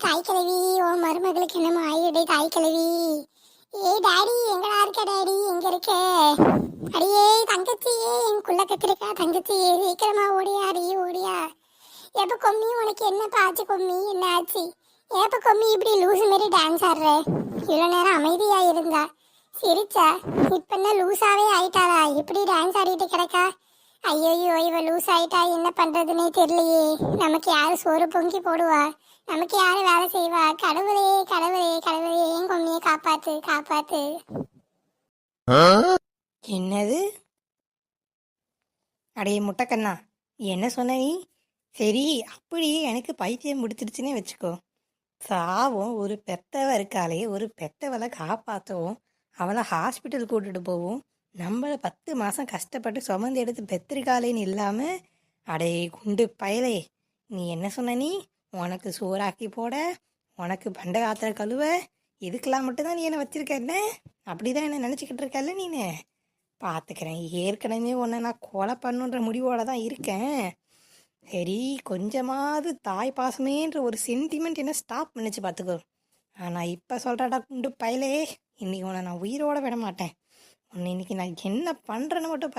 தாய் கிழவி, உன் மருமகளுக்கு என்னமோ ஆயிடுடி தாய் கிழவி. ஏய் டாடி, எங்கடா இருக்க டாடி? எங்க இருக்க? அடியே தங்கச்சியே, என் குள்ள கத்திருக்கா தங்கச்சியே, சீக்கிரமா ஓடியா அடி ஓடியா. எப்ப கொம்மி, உனக்கு என்ன பாச்சு கொம்மி? என்ன ஆச்சு? ஏப்ப கொம்மி இப்படி லூசு மாரி டான்ஸ் ஆடுற? இவ்வளோ நேரம் அமைதியா இருந்தா சிரிச்சா, இப்ப என்ன லூசாவே ஆயிட்டாளா? இப்படி டான்ஸ் ஆடிட்டு கிடக்கா? ஐயோ, இவ லூஸ் ஆயிட்டா, என்ன பண்றதுன்னே தெரியலையே. நமக்கு யாரு சோறு பொங்கி போடுவா? நமக்கு யாரு வேலை செய்வா? கடவுளே கடவுளே கடவுளே, என் கொம்மியை காப்பாத்து காப்பாத்து. என்னது? அடைய முட்டைக்கண்ணா, என்ன சொன்ன நீ? சரி, அப்படியே எனக்கு பைத்தியம் பிடிச்சிருச்சுன்னே வச்சுக்கோ. சாவும் ஒரு பெத்தவ இருக்காளே, ஒரு பெத்தவளை காப்பாற்றவும், அவளை ஹாஸ்பிட்டல் கூட்டிட்டு போவோம், நம்மளை 10 மாதம் கஷ்டப்பட்டு சுமந்து எடுத்து பெத்திருக்காளேன்னு இல்லாமல், அடே குண்டு பயலே, நீ என்ன சொன்ன? நீ உனக்கு சோறாக்கி போட, உனக்கு பண்டை காத்திர கழுவ, இதுக்கெல்லாம் மட்டும்தான் நீ என்ன வச்சிருக்க? என்ன அப்படிதான் என்ன நினச்சிக்கிட்டு இருக்கல நீனு? பார்த்துக்கிறேன். ஏற்கனவே உன்னை நான் கொலை பண்ணுன்ற முடிவோடு தான் இருக்கேன். சரி, கொஞ்சமாவது தாய் பாசமேன்ற ஒரு சென்டிமெண்ட் என்ன ஸ்டாப் பண்ணிச்சு பார்த்துக்கோ. ஆனால் இப்போ சொல்கிறடா குண்டு பயலே, இன்னைக்கு உன்னை நான் உயிரோட விட மாட்டேன். உன்னை இன்னைக்கு நான் என்ன பண்ணுறேன்னு மட்டும்